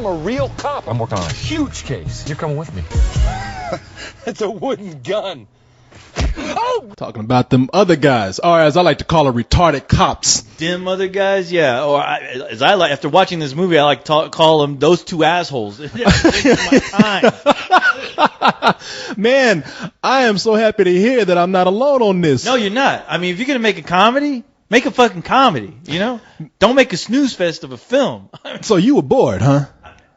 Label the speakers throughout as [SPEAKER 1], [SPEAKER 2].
[SPEAKER 1] I'm a real cop. I'm working on a huge case. You're coming with me. It's a wooden gun. Oh!
[SPEAKER 2] Talking about them other guys, or as I like to call them, retarded cops.
[SPEAKER 3] Them other guys, yeah. Or as I like, after watching this movie, I like to call them those two assholes. My time.
[SPEAKER 2] Man, I am so happy to hear that I'm not alone on this.
[SPEAKER 3] No, you're not. I mean, if you're gonna make a comedy, make a fucking comedy. You know, don't make a snooze fest of a film.
[SPEAKER 2] So you were bored, huh?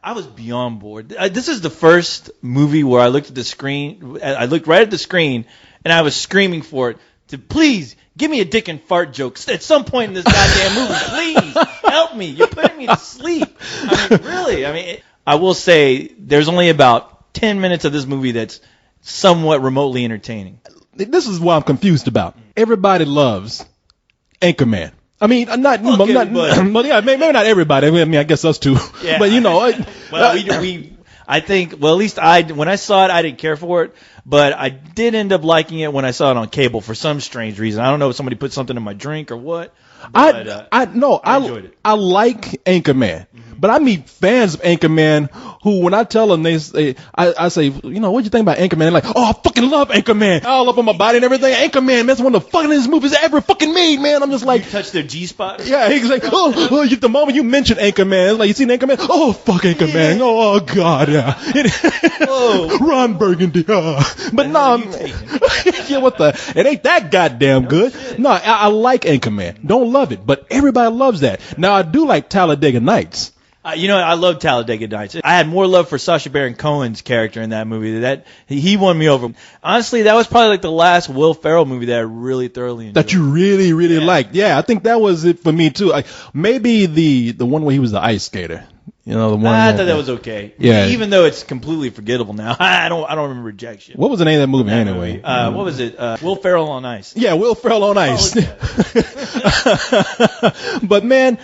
[SPEAKER 3] I was beyond bored. This is the first movie where I looked at the screen. I looked right at the screen, and I was screaming for it to please give me a dick and fart joke at some point in this goddamn movie. Please help me. You're putting me to sleep. I mean, really. I mean, I will say there's only about 10 minutes of this movie that's somewhat remotely entertaining.
[SPEAKER 2] This is what I'm confused about. Everybody loves Anchorman. I mean, maybe not everybody. I mean, I guess us too.
[SPEAKER 3] Yeah.
[SPEAKER 2] But you know,
[SPEAKER 3] I think, well, at least when I saw it, I didn't care for it, but I did end up liking it when I saw it on cable for some strange reason. I don't know if somebody put something in my drink or what. But, I enjoyed it.
[SPEAKER 2] I like Anchorman, but I meet fans of Anchorman who, when I tell them, I say, you know, what'd you think about Anchorman? They're like, oh, I fucking love Anchorman. All up on my body and everything. Anchorman, that's one of the fucking movies ever fucking made, man. I'm just like,
[SPEAKER 3] you touch their G-spot.
[SPEAKER 2] Yeah, he's like, the moment you mention Anchorman, it's like, you seen Anchorman? Oh, fuck Anchorman. Yeah. Oh, God, yeah.
[SPEAKER 3] Whoa.
[SPEAKER 2] Ron Burgundy. But no, yeah, what the? It ain't that goddamn good. No, I like Anchorman. Don't love it, but everybody loves that. Now, I do like Talladega Nights.
[SPEAKER 3] You know, I love Talladega Nights. I had more love for Sacha Baron Cohen's character in that movie. That he won me over. Honestly, that was probably like the last Will Ferrell movie that I really thoroughly enjoyed.
[SPEAKER 2] That you really, really liked. Yeah, I think that was it for me too. Like, maybe the one where he was the ice skater. You know, the one.
[SPEAKER 3] I thought that was okay.
[SPEAKER 2] Yeah.
[SPEAKER 3] Even though it's completely forgettable now. I don't remember jack shit.
[SPEAKER 2] What was the name of that movie anyway?
[SPEAKER 3] What was it? Will Ferrell on Ice.
[SPEAKER 2] Yeah, Will Ferrell on Ice.
[SPEAKER 3] Oh,
[SPEAKER 2] But man,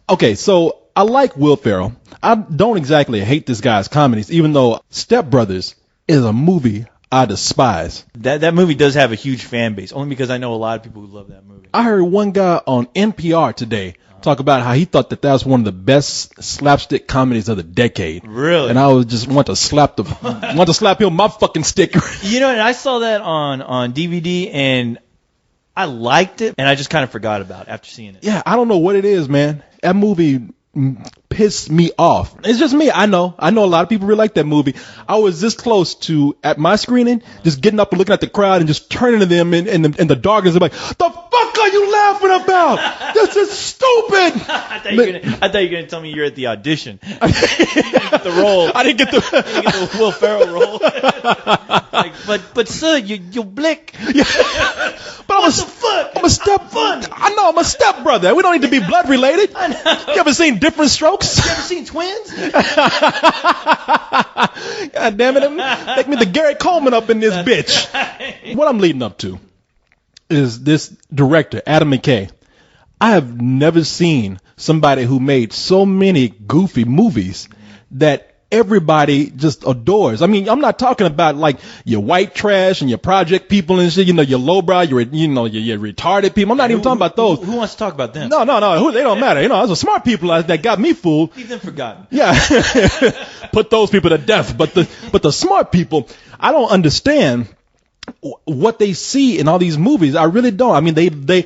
[SPEAKER 2] okay, so I like Will Ferrell. I don't exactly hate this guy's comedies, even though Step Brothers is a movie I despise.
[SPEAKER 3] That movie does have a huge fan base, only because I know a lot of people who love that movie.
[SPEAKER 2] I heard one guy on NPR today talk about how he thought that was one of the best slapstick comedies of the decade.
[SPEAKER 3] Really?
[SPEAKER 2] And I was just want to slap him with my fucking stick.
[SPEAKER 3] You know, and I saw that on DVD, and I liked it, and I just kind of forgot about it after seeing it.
[SPEAKER 2] Yeah, I don't know what it is, man. That movie pissed me off. It's just me. I know a lot of people really like that movie. I was this close to, at my screening, just getting up and looking at the crowd and just turning to them in the darkness and like, the fuck are you laughing about? This is stupid.
[SPEAKER 3] I thought you were going to tell me you're at the audition. You didn't get the role.
[SPEAKER 2] I didn't get
[SPEAKER 3] the Will Ferrell role. but sir, you blick.
[SPEAKER 2] Yeah. But
[SPEAKER 3] what the fuck?
[SPEAKER 2] I'm a I'm a step brother. We don't need to be blood related.
[SPEAKER 3] I know.
[SPEAKER 2] You ever seen Different Strokes?
[SPEAKER 3] You ever seen Twins?
[SPEAKER 2] God damn it. Make me the Gary Coleman up in this bitch. What I'm leading up to is this director, Adam McKay. I have never seen somebody who made so many goofy movies that everybody just adores. I mean, I'm not talking about like your white trash and your project people and shit, you know, your lowbrow, your retarded people. I'm not even talking about those.
[SPEAKER 3] Who wants to talk about them?
[SPEAKER 2] No. They don't matter. You know, those are smart people that got me fooled.
[SPEAKER 3] Leave them forgotten.
[SPEAKER 2] Yeah. Put those people to death. But the smart people, I don't understand what they see in all these movies. I really don't. I mean, they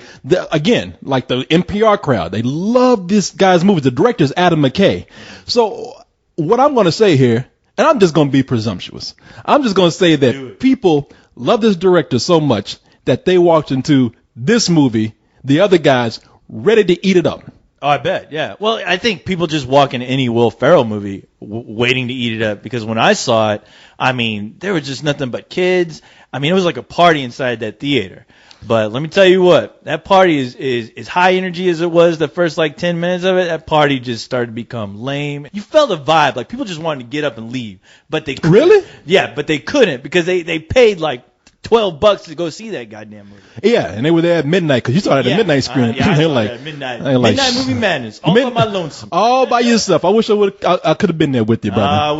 [SPEAKER 2] again, like the NPR crowd, they love this guy's movies. The director is Adam McKay. So what I'm going to say here, and I'm just going to be presumptuous, I'm just going to say that people love this director so much that they walked into this movie, the other guys, ready to eat it up.
[SPEAKER 3] Oh, I bet, yeah. Well, I think people just walk into any Will Ferrell movie waiting to eat it up, because when I saw it, I mean, there was just nothing but kids. I mean, it was like a party inside that theater. But let me tell you what, that party is high energy as it was the first like 10 minutes of it. That party just started to become lame. You felt a vibe, like people just wanted to get up and leave, but they couldn't.
[SPEAKER 2] Really?
[SPEAKER 3] Yeah, but they couldn't because they paid like $12 to go see that goddamn movie.
[SPEAKER 2] Yeah, and they were there at midnight because you saw it at a midnight screening.
[SPEAKER 3] Yeah, I
[SPEAKER 2] They
[SPEAKER 3] saw
[SPEAKER 2] were like,
[SPEAKER 3] that at midnight.
[SPEAKER 2] they were like,
[SPEAKER 3] Midnight Movie Madness. All by my lonesome.
[SPEAKER 2] all by yourself. I wish I could have been there with you, brother.
[SPEAKER 3] I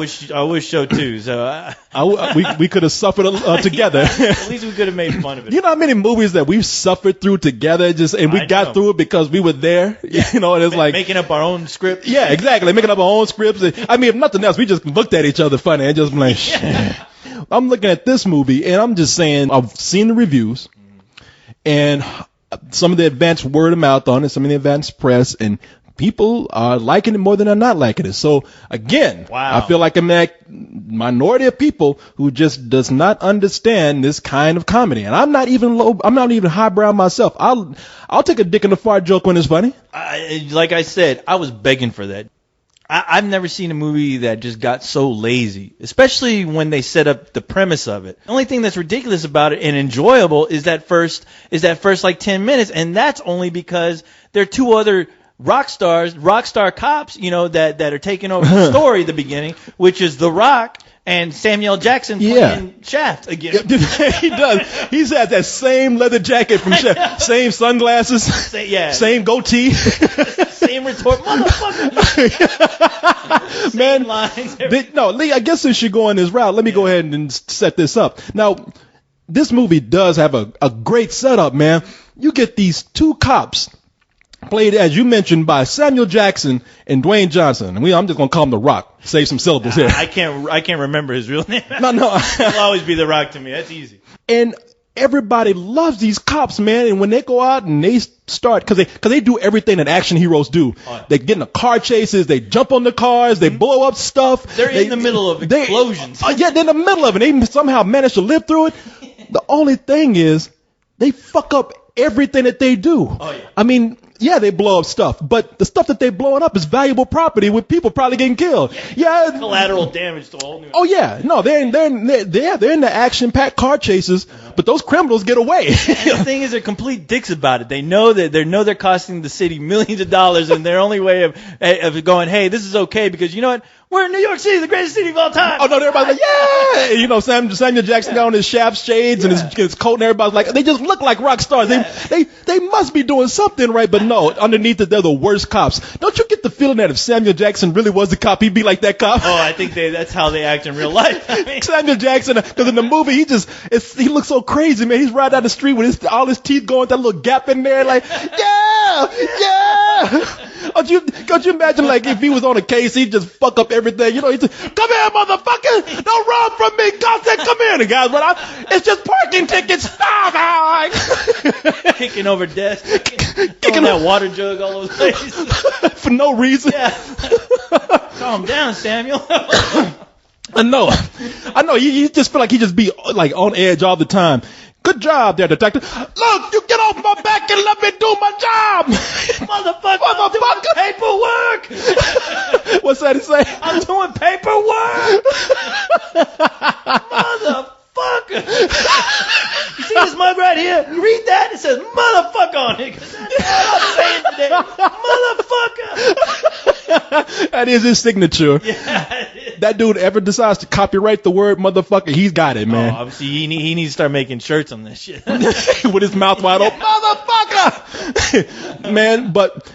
[SPEAKER 3] wish so too. So
[SPEAKER 2] we could have suffered together.
[SPEAKER 3] at least we could have made fun of it.
[SPEAKER 2] You know how many movies that we've suffered through together, and we got through it because we were there. You know, and it's like
[SPEAKER 3] making up our own script.
[SPEAKER 2] Yeah, exactly. Making up our own scripts. I mean, if nothing else, we just looked at each other funny and just like, shit. I'm looking at this movie and I'm just saying, I've seen the reviews and some of the advanced word of mouth on it, some of the advanced press, and people are liking it more than they're not liking it. So again, I feel like I'm that minority of people who just does not understand this kind of comedy. And I'm not even highbrow myself. I'll take a dick in the fart joke when it's funny.
[SPEAKER 3] Like I said, I was begging for that. I've never seen a movie that just got so lazy, especially when they set up the premise of it. The only thing that's ridiculous about it and enjoyable is that first like 10 minutes, and that's only because there are two other rockstar cops, you know, that are taking over the story at the beginning, which is The Rock and Samuel Jackson playing Shaft again.
[SPEAKER 2] He does. He's had that same leather jacket from Shaft, same sunglasses, same goatee,
[SPEAKER 3] same retort, motherfucker.
[SPEAKER 2] Man,
[SPEAKER 3] lines,
[SPEAKER 2] Lee, I guess since you're going this route, let me go ahead and set this up. Now, this movie does have a great setup, man. You get these two cops played, as you mentioned, by Samuel Jackson and Dwayne Johnson. And I'm just going to call him The Rock. Save some syllables here.
[SPEAKER 3] I can't remember his real name.
[SPEAKER 2] No.
[SPEAKER 3] It'll always be The Rock to me. That's easy.
[SPEAKER 2] And everybody loves these cops, man. And when they go out and they start, because they do everything that action heroes do. They get in the car chases, they jump on the cars, they blow up stuff.
[SPEAKER 3] They're in the middle of explosions.
[SPEAKER 2] They're in the middle of it. They somehow manage to live through it. The only thing is, they fuck up everything that they do. I mean, yeah, they blow up stuff, but the stuff that they're blowing up is valuable property with people probably getting killed. Yeah,
[SPEAKER 3] collateral damage to a whole new.
[SPEAKER 2] Oh yeah, no, they're in the action-packed car chases, but those criminals get away.
[SPEAKER 3] And the thing is, they're complete dicks about it. They know they're costing the city millions of dollars, and their only way of going, hey, this is okay because you know what? We're in New York City, the greatest city of all time.
[SPEAKER 2] Oh no, everybody's like, yeah, you know, Samuel Jackson got on his Shaft shades and his coat, and everybody's like, they just look like rock stars. Yeah. They must be doing something right, but no, underneath it, they're the worst cops. Don't you get the feeling that if Samuel Jackson really was the cop, he'd be like that cop?
[SPEAKER 3] Oh, I think that's how they act in real life. I mean,
[SPEAKER 2] Samuel Jackson, because in the movie, he looks so crazy, man. He's riding down the street with all his teeth going, that little gap in there, like, yeah. Don't you imagine, like, if he was on a case, he'd just fuck up everything. You know, he'd just, come here, motherfucker. Don't run from me. God said, come here. The guys, it's just parking tickets. Stop.
[SPEAKER 3] Kicking over desks. Throwing that water jug all over the place.
[SPEAKER 2] For no reason.
[SPEAKER 3] Yeah. Calm down, Samuel.
[SPEAKER 2] I know. You just feel like he just be, like, on edge all the time. Good job there, detective. Look, you get off my back and let me do my job.
[SPEAKER 3] Motherfucker. I'm doing paperwork.
[SPEAKER 2] What's that he say?
[SPEAKER 3] I'm doing paperwork. Motherfucker. You see this mug right here? You read that? It says motherfucker on it. Because that's all I'm saying today. Motherfucker.
[SPEAKER 2] That is his signature.
[SPEAKER 3] Yeah.
[SPEAKER 2] That dude ever decides to copyright the word motherfucker, he's got it, man.
[SPEAKER 3] Obviously, he needs to start making shirts on this shit.
[SPEAKER 2] With his mouth wide open. Motherfucker! Man, but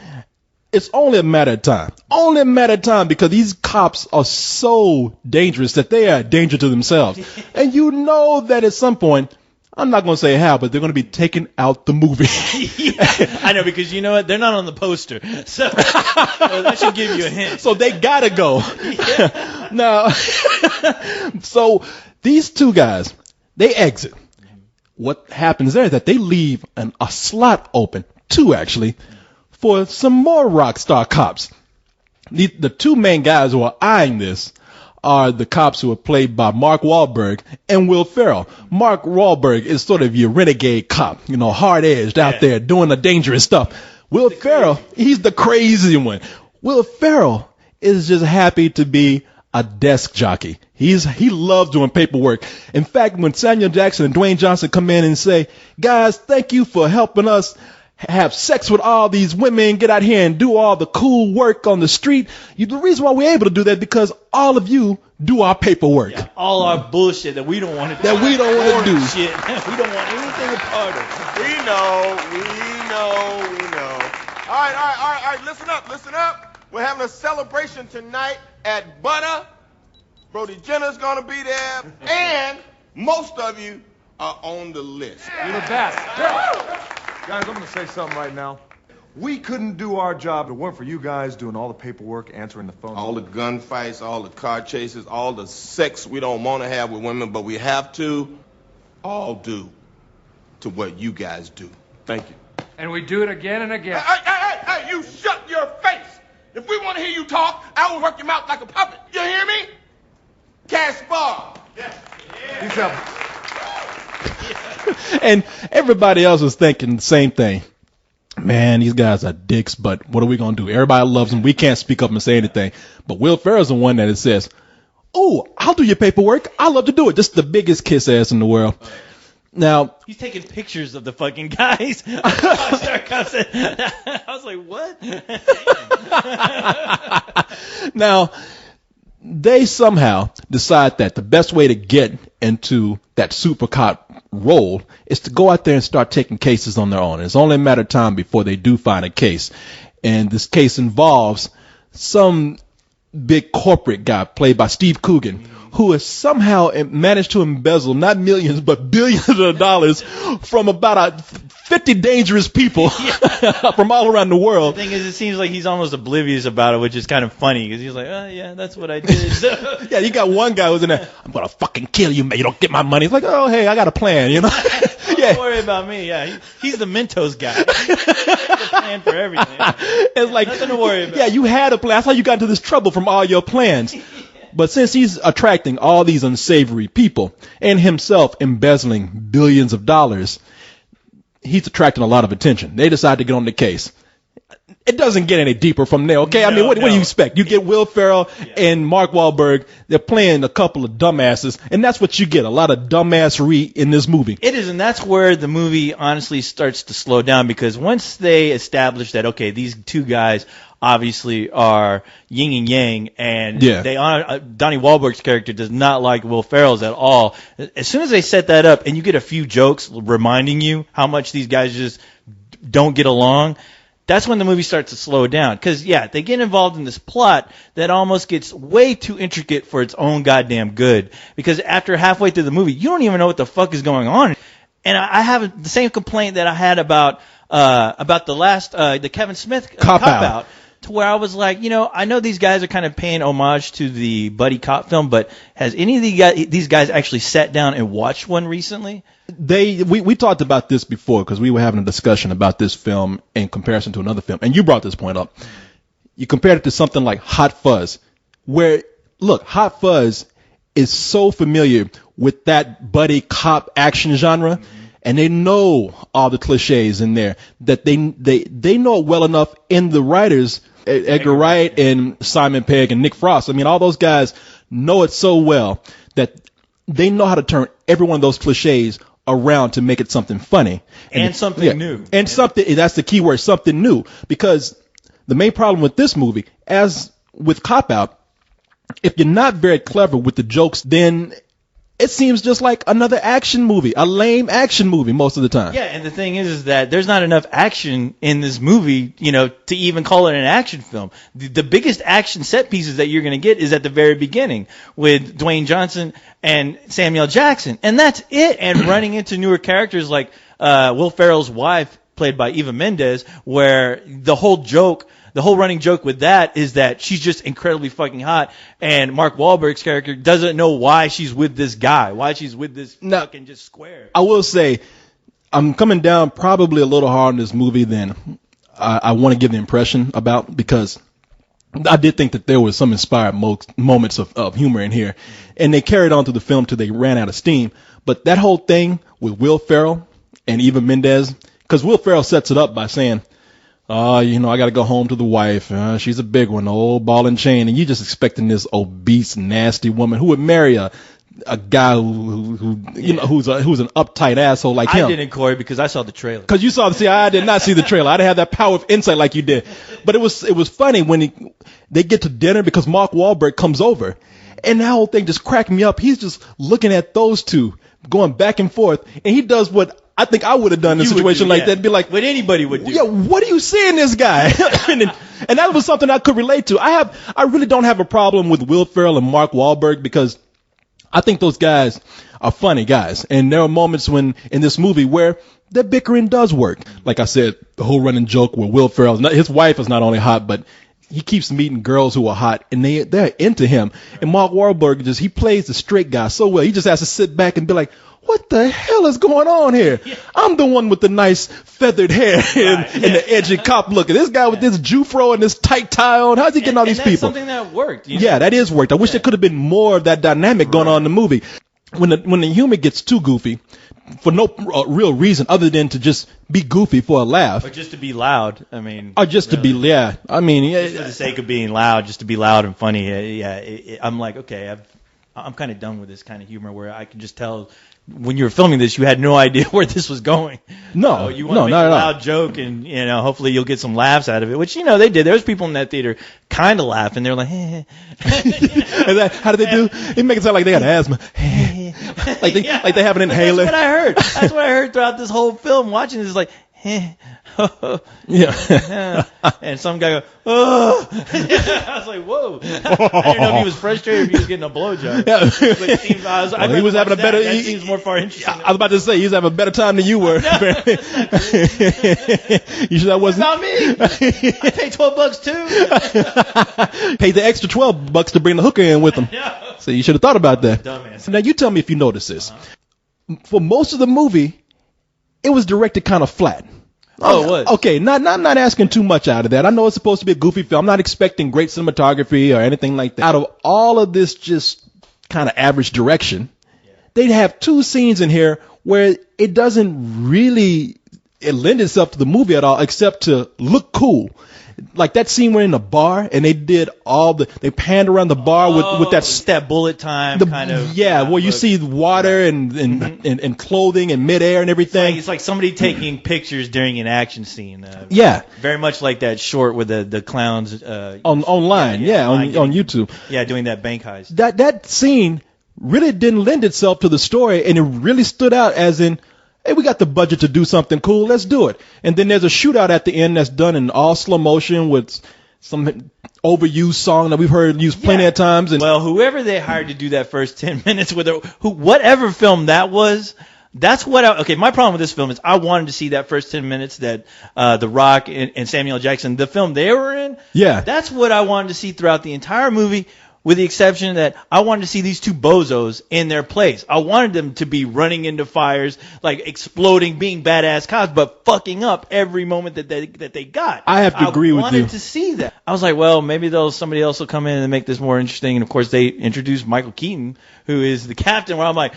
[SPEAKER 2] it's only a matter of time. Only a matter of time because these cops are so dangerous that they are a danger to themselves. And you know that at some point, I'm not going to say how, but they're going to be taking out the movie.
[SPEAKER 3] I know, because you know what? They're not on the poster. So that should give you a hint.
[SPEAKER 2] So they got to go.
[SPEAKER 3] Yeah.
[SPEAKER 2] Now, so these two guys, they exit. What happens there is that they leave a slot open, two actually, for some more Rockstar cops. The two main guys who are eyeing this are the cops who are played by Mark Wahlberg and Will Ferrell. Mark Wahlberg is sort of your renegade cop, you know, hard-edged out there doing the dangerous stuff. Will Ferrell, he's the crazy one. Will Ferrell is just happy to be a desk jockey. He loves doing paperwork. In fact, when Samuel Jackson and Dwayne Johnson come in and say, guys, thank you for helping us have sex with all these women, get out here and do all the cool work on the street. The reason why we're able to do that because all of you do our paperwork.
[SPEAKER 3] Yeah, all our bullshit that we don't want to do.
[SPEAKER 2] That we don't want to do.
[SPEAKER 3] Shit. We don't want anything a part of.
[SPEAKER 4] We know. All right. Listen up. We're having a celebration tonight at Butter. Brody Jenner's gonna be there, and most of you are on the list.
[SPEAKER 1] You're the best. Guys, I'm going to say something right now. We couldn't do our job if it weren't for you guys doing all the paperwork, answering the phone.
[SPEAKER 4] All the gunfights, all the car chases, all the sex we don't want to have with women, but we have to all do to what you guys do. Thank you.
[SPEAKER 1] And we do it again and again.
[SPEAKER 4] Hey, you shut your face. If we want to hear you talk, I will work your mouth like a puppet. You hear me? Cash bar.
[SPEAKER 1] Yes. He's up.
[SPEAKER 2] And everybody else was thinking the same thing. Man, these guys are dicks, but what are we going to do? Everybody loves them. We can't speak up and say anything. But Will Ferrell's the one that it says, oh, I'll do your paperwork. I love to do it. Just the biggest kiss ass in the world. Now,
[SPEAKER 3] he's taking pictures of the fucking guys. I was like, what?
[SPEAKER 2] Now, they somehow decide that the best way to get into that super cop role is to go out there and start taking cases on their own. It's only a matter of time before they do find a case. And this case involves some big corporate guy played by Steve Coogan, who has somehow managed to embezzle not millions but billions of dollars from about 50 dangerous people from all around the world.
[SPEAKER 3] The thing is, it seems like he's almost oblivious about it, which is kind of funny because he's like, oh, yeah, that's what I did.
[SPEAKER 2] Yeah, you got one guy who's in there, I'm going to fucking kill you, man. You don't get my money. It's like, oh, hey, I got a plan, you know?
[SPEAKER 3] Don't worry about me. Yeah, he's the Mentos guy. He's the plan for everything.
[SPEAKER 2] It's like
[SPEAKER 3] nothing to worry about.
[SPEAKER 2] Yeah, you had a plan. That's how you got into this trouble from all your plans. But since he's attracting all these unsavory people and himself embezzling billions of dollars, he's attracting a lot of attention. They decide to get on the case. It doesn't get any deeper from there, okay? I mean, what do you expect? You get Will Ferrell and Mark Wahlberg. They're playing a couple of dumbasses, and that's what you get, a lot of dumbassery in this movie.
[SPEAKER 3] It is, and that's where the movie honestly starts to slow down because once they establish that, okay, these two guys obviously are yin and yang, and they Donnie Wahlberg's character does not like Will Ferrell's at all. As soon as they set that up and you get a few jokes reminding you how much these guys just don't get along, that's when the movie starts to slow down. Because, they get involved in this plot that almost gets way too intricate for its own goddamn good. Because after halfway through the movie, you don't even know what the fuck is going on. And I have the same complaint that I had about the last, the Kevin Smith Cop Out. To where I was like, I know these guys are kind of paying homage to the buddy cop film, but has any of these guys actually sat down and watched one recently?
[SPEAKER 2] We talked about this before because we were having a discussion about this film in comparison to another film, and you brought this point up. You compared it to something like Hot Fuzz, where, look, Hot Fuzz is so familiar with that buddy cop action genre, and they know all the cliches in there that they know it well enough in the writers, Edgar Wright and Simon Pegg and Nick Frost. I mean, all those guys know it so well that they know how to turn every one of those cliches around to make it something funny.
[SPEAKER 3] And something new.
[SPEAKER 2] And something, that's the key word, something new. Because the main problem with this movie, as with Cop Out, if you're not very clever with the jokes, then it seems just like another action movie, a lame action movie most of the time.
[SPEAKER 3] Yeah, and the thing is that there's not enough action in this movie, to even call it an action film. The biggest action set pieces that you're going to get is at the very beginning with Dwayne Johnson and Samuel Jackson. And that's it. And running into newer characters like Will Ferrell's wife, played by Eva Mendes, where the whole running joke with that is that she's just incredibly fucking hot, and Mark Wahlberg's character doesn't know why she's with this guy, why she's with this fucking just square.
[SPEAKER 2] I will say, I'm coming down probably a little hard on this movie than I want to give the impression about, because I did think that there was some inspired moments of humor in here, and they carried on through the film till they ran out of steam. But that whole thing with Will Ferrell and Eva Mendes, because Will Ferrell sets it up by saying, I got to go home to the wife. She's a big one, old ball and chain. And you just expecting this obese, nasty woman who would marry a a guy who you know who's an uptight asshole like him.
[SPEAKER 3] I didn't, Korey, because I saw the trailer.
[SPEAKER 2] Because you saw I did not see the trailer. I didn't have that power of insight like you did. But it was funny when they get to dinner because Mark Wahlberg comes over, and that whole thing just cracked me up. He's just looking at those two going back and forth, and he does what I think I would have done in a situation like that. Be like,
[SPEAKER 3] what anybody would do.
[SPEAKER 2] Yeah, what are you seeing this guy? and that was something I could relate to. I really don't have a problem with Will Ferrell and Mark Wahlberg because I think those guys are funny guys. And there are moments in this movie where the bickering does work. Like I said, the whole running joke where Will Ferrell, his wife is not only hot, but he keeps meeting girls who are hot and they're into him. And Mark Wahlberg he plays the straight guy so well. He just has to sit back and be like, what the hell is going on here? I'm the one with the nice feathered hair and the edgy cop look. This guy with this Jufro and this tight tie on. How's he getting all these people?
[SPEAKER 3] Something that worked.
[SPEAKER 2] Yeah, that is worked. I wish there could have been more of that dynamic going on in the movie. When the humor gets too goofy, for no real reason other than to just be goofy for a laugh.
[SPEAKER 3] Or just to be loud. I mean.
[SPEAKER 2] Or just to be, yeah. I mean, yeah.
[SPEAKER 3] Just for the sake of being loud, just to be loud and funny. I'm like, okay, I'm kind of done with this kind of humor where I can just tell when you were filming this, you had no idea where this was going.
[SPEAKER 2] No,
[SPEAKER 3] you want to make a loud joke, and hopefully you'll get some laughs out of it. Which they did. There was people in that theater kind of laughing. They're like,
[SPEAKER 2] how do they do? It makes it sound like they got asthma. like they have an inhaler.
[SPEAKER 3] That's what I heard. That's what I heard throughout this whole film. Watching this, like,
[SPEAKER 2] yeah.
[SPEAKER 3] And some guy go, oh. I was like, whoa. I didn't know if he was frustrated or if he was getting a blowjob. Yeah. But it seems,
[SPEAKER 2] he was having a better.
[SPEAKER 3] That seems more far interesting.
[SPEAKER 2] I was about to say he was having a better time than you were. You sure that wasn't?
[SPEAKER 3] Not me. I paid $12 too.
[SPEAKER 2] Paid the extra $12 to bring the hooker in with him. So you should have thought about that.
[SPEAKER 3] Dumbass.
[SPEAKER 2] Now you tell me if you notice this. For most of the movie, it was directed kind of flat.
[SPEAKER 3] Oh, it was.
[SPEAKER 2] Okay, not asking too much out of that. I know it's supposed to be a goofy film. I'm not expecting great cinematography or anything like that. Out of all of this just kind of average direction, they'd have two scenes in here where it doesn't really lend itself to the movie at all except to look cool. Like that scene where in the bar and they did they panned around the bar with
[SPEAKER 3] that bullet time kind of.
[SPEAKER 2] Yeah, where you see water and clothing and midair and everything.
[SPEAKER 3] It's like somebody taking pictures during an action scene.
[SPEAKER 2] Yeah.
[SPEAKER 3] Very much like that short with the clowns.
[SPEAKER 2] Online, on YouTube.
[SPEAKER 3] Yeah, doing that bank heist.
[SPEAKER 2] That scene really didn't lend itself to the story and it really stood out as in, hey, we got the budget to do something cool. Let's do it. And then there's a shootout at the end that's done in all slow motion with some overused song that we've heard used plenty of times. And
[SPEAKER 3] well, whoever they hired to do that first 10 minutes with whatever film that was, that's what my problem with this film is I wanted to see that first 10 minutes that The Rock and Samuel L. Jackson, the film they were in.
[SPEAKER 2] Yeah.
[SPEAKER 3] That's what I wanted to see throughout the entire movie. With the exception that I wanted to see these two bozos in their place. I wanted them to be running into fires, like exploding, being badass cops, but fucking up every moment that they got.
[SPEAKER 2] I have to agree with you.
[SPEAKER 3] I wanted to see that. I was like, well, maybe somebody else will come in and make this more interesting. And of course, they introduced Michael Keaton, who is the captain. Where I'm like,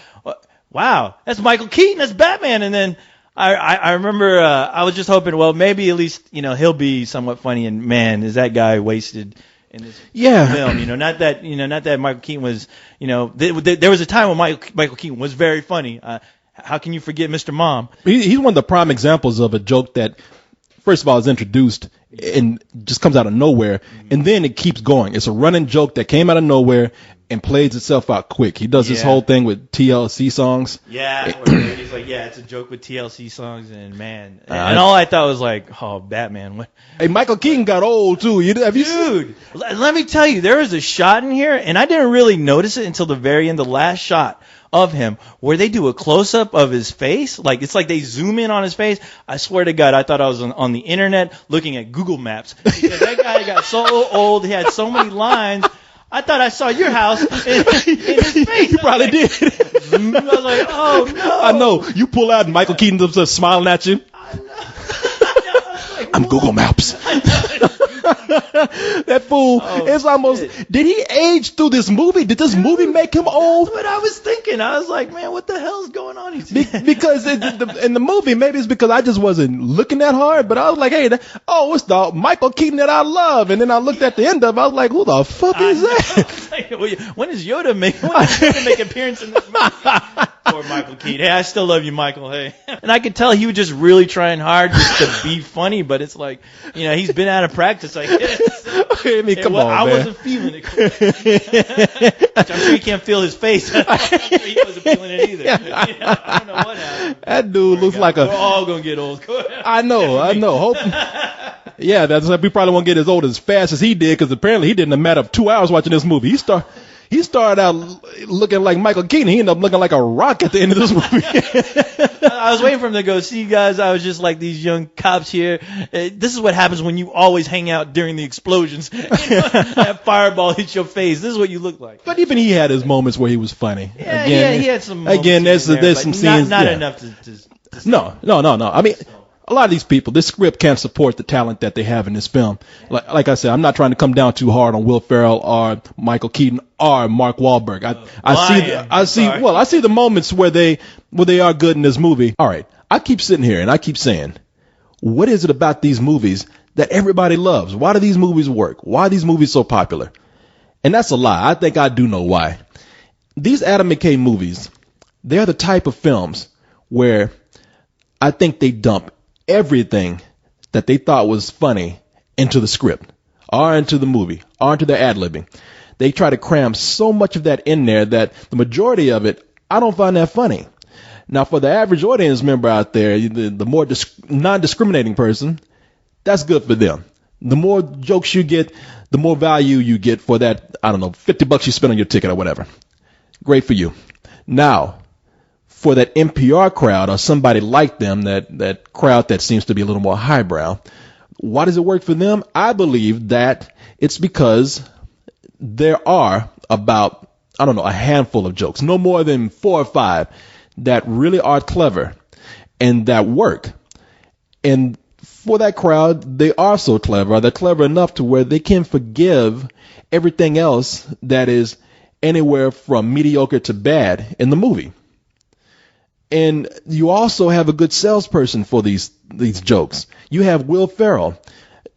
[SPEAKER 3] wow, that's Michael Keaton, that's Batman. And then I remember I was just hoping, well, maybe at least he'll be somewhat funny. And man, is that guy wasted in this film, not that Michael Keaton was, there was a time when Michael Keaton was very funny. How can you forget Mr. Mom?
[SPEAKER 2] He's one of the prime examples of a joke that, first of all, is introduced and just comes out of nowhere, and then it keeps going. It's a running joke that came out of nowhere and plays itself out quick. He does this whole thing with TLC songs.
[SPEAKER 3] Yeah, he's like, it's a joke with TLC songs, and man, and all I thought was like, oh, Batman. What?
[SPEAKER 2] Hey, Michael Keaton got old too. Dude,
[SPEAKER 3] let me tell you, there was a shot in here, and I didn't really notice it until the very end, the last shot of him, where they do a close-up of his face. Like, it's like they zoom in on his face. I swear to God, I thought I was on the internet looking at Google Maps. Because that guy got so old, he had so many lines. I thought I saw your house in his face.
[SPEAKER 2] You probably did.
[SPEAKER 3] I was like, oh, no.
[SPEAKER 2] I know. You pull out and Michael Keaton's just smiling at you.
[SPEAKER 3] I know.
[SPEAKER 2] I'm Google Maps. That fool is almost.
[SPEAKER 3] Shit.
[SPEAKER 2] Did he age through this movie? Did this movie make him old?
[SPEAKER 3] That's what I was thinking. I was like, man, what the hell's going on?
[SPEAKER 2] Because in the movie, maybe it's because I just wasn't looking that hard, but I was like, hey, it's the Michael Keaton that I love. And then I looked at the end of it, I was like, who the fuck is that?
[SPEAKER 3] Like, when is Yoda make an appearance in this movie? Poor Michael Keaton. Hey, I still love you, Michael. Hey. And I could tell he was just really trying hard just to be funny, but it's like, he's been out of practice, I guess.
[SPEAKER 2] I mean, come on,
[SPEAKER 3] I
[SPEAKER 2] man.
[SPEAKER 3] wasn't feeling it. I'm sure you can't feel his face. I'm sure he wasn't feeling it either. I don't know what happened.
[SPEAKER 2] That dude looks like
[SPEAKER 3] We're all going to get old.
[SPEAKER 2] I know. Hope. Yeah, that's like we probably won't get as old as fast as he did, because apparently he did in a matter of 2 hours watching this movie. He started out looking like Michael Keaton. He ended up looking like a rock at the end of this movie.
[SPEAKER 3] I was waiting for him to go, see, guys, I was just like these young cops here. This is what happens when you always hang out during the explosions. That fireball hits your face. This is what you look like.
[SPEAKER 2] But even he had his moments where he was funny.
[SPEAKER 3] Yeah,
[SPEAKER 2] again,
[SPEAKER 3] he had some moments.
[SPEAKER 2] Again, there's some scenes.
[SPEAKER 3] Not enough to
[SPEAKER 2] No. I mean, a lot of these people, this script can't support the talent that they have in this film. Like I said, I'm not trying to come down too hard on Will Ferrell or Michael Keaton or Mark Wahlberg. I see the moments where they are good in this movie. All right, I keep sitting here and I keep saying, what is it about these movies that everybody loves? Why do these movies work? Why are these movies so popular? And that's a lie. I think I do know why. These Adam McKay movies, they're the type of films where I think they dump everything that they thought was funny into the script or into the movie or into their ad-libbing. They try to cram so much of that in there that the majority of it, I don't find that funny. Now, for the average audience member out there, the more non-discriminating person, that's good for them. The more jokes you get, the more value you get for that, I don't know, $50 you spend on your ticket or whatever. Great for you. Now, for that NPR crowd or somebody like them, that crowd that seems to be a little more highbrow, why does it work for them? I believe that it's because there are about, a handful of jokes, no more than 4 or 5 that really are clever and that work. And for that crowd, they are so clever, they're clever enough to where they can forgive everything else that is anywhere from mediocre to bad in the movie. And you also have a good salesperson for these jokes. You have Will Ferrell.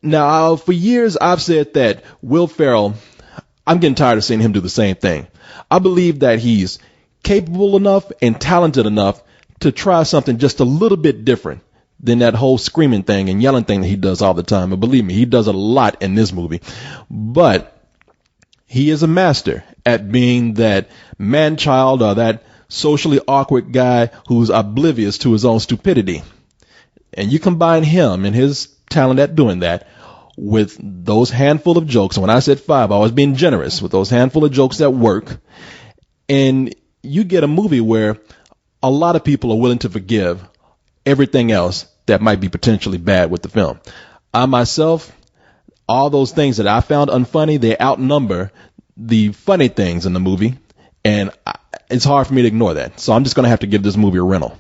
[SPEAKER 2] Now, for years, I've said that Will Ferrell, I'm getting tired of seeing him do the same thing. I believe that he's capable enough and talented enough to try something just a little bit different than that whole screaming thing and yelling thing that he does all the time. And believe me, he does a lot in this movie. But he is a master at being that man-child or that socially awkward guy who's oblivious to his own stupidity. And you combine him and his talent at doing that with those handful of jokes. And when I said 5, I was being generous with those handful of jokes that work. And you get a movie where a lot of people are willing to forgive everything else that might be potentially bad with the film. I myself, all those things that I found unfunny, they outnumber the funny things in the movie. And it's hard for me to ignore that. So I'm just going to have to give this movie a rental.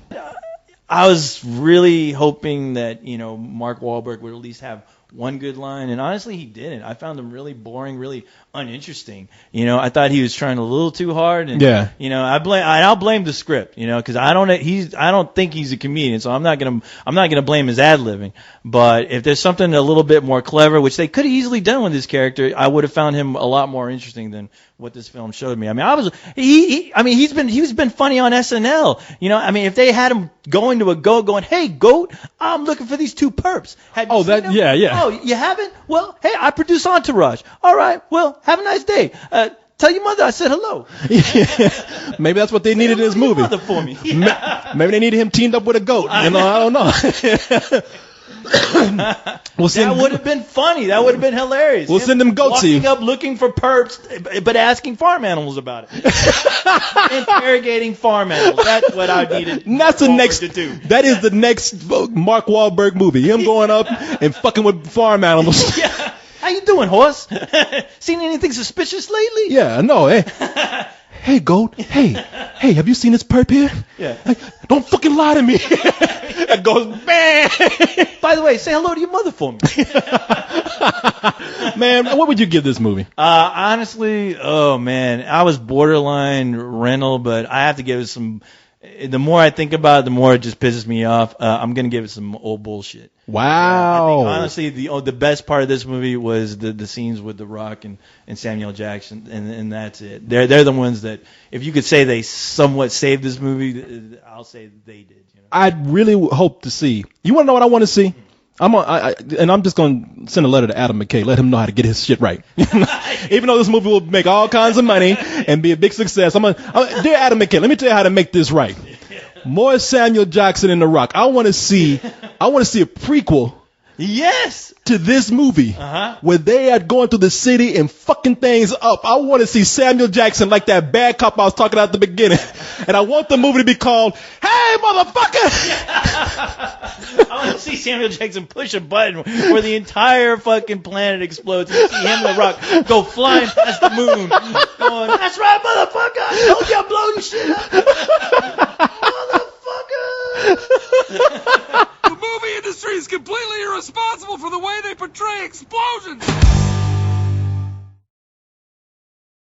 [SPEAKER 3] I was really hoping that, Mark Wahlberg would at least have one good line, and honestly, he didn't. I found him really boring, really uninteresting. I thought he was trying a little too hard, and I'll blame the script, because I don't think he's a comedian, so I'm not gonna blame his ad libbing. But if there's something a little bit more clever, which they could have easily done with this character, I would have found him a lot more interesting than what this film showed me. I mean, he's been funny on SNL. If they had him going to a goat, going, "Hey, goat, I'm looking for these 2 perps." Have you seen them?
[SPEAKER 2] Yeah.
[SPEAKER 3] Oh, you haven't? Well, hey, I produce Entourage. All right. Well, have a nice day. Tell your mother I said hello.
[SPEAKER 2] Maybe that's what they needed in this movie.
[SPEAKER 3] Mother for me.
[SPEAKER 2] Maybe they needed him teamed up with a goat. I don't know.
[SPEAKER 3] That would have been funny. That would have been hilarious.
[SPEAKER 2] We'll send them goats to you.
[SPEAKER 3] Walking up looking for perps, but asking farm animals about it. Interrogating farm animals. That's what I needed.
[SPEAKER 2] That's the next
[SPEAKER 3] to do.
[SPEAKER 2] That is the next Mark Wahlberg movie. Him going up and fucking with farm animals.
[SPEAKER 3] Yeah. How you doing, horse? Seen anything suspicious lately?
[SPEAKER 2] Yeah, no. hey, Goat, hey, have you seen this perp here?
[SPEAKER 3] Yeah.
[SPEAKER 2] Like, don't fucking lie to me. It goes, bang.
[SPEAKER 3] By the way, say hello to your mother for me.
[SPEAKER 2] Man, what would you give this movie?
[SPEAKER 3] Honestly, oh man, I was borderline rental, but I have to give it some. The more I think about it, the more it just pisses me off. I'm gonna give it some old bullshit.
[SPEAKER 2] Wow.
[SPEAKER 3] I think, honestly, the best part of this movie was the scenes with The Rock and Samuel Jackson, and that's it. They're the ones that, if you could say they somewhat saved this movie, I'll say they did. You know?
[SPEAKER 2] I really hope to see. You want to know what I want to see? I'm just going to send a letter to Adam McKay. Let him know how to get his shit right. Even though this movie will make all kinds of money and be a big success, dear Adam McKay, let me tell you how to make this right. More Samuel Jackson in The Rock. I want to see a prequel.
[SPEAKER 3] Yes.
[SPEAKER 2] To this movie, where they are going through the city and fucking things up. I want to see Samuel Jackson like that bad cop I was talking about at the beginning, and I want the movie to be called "Hey, motherfucker!"
[SPEAKER 3] I want to see Samuel Jackson push a button where the entire fucking planet explodes, and you see him and The Rock go flying past the moon, going, "That's right, motherfucker! I told you I'm blowing shit up, motherfucker!"
[SPEAKER 1] The movie industry is completely irresponsible for the way they portray explosions.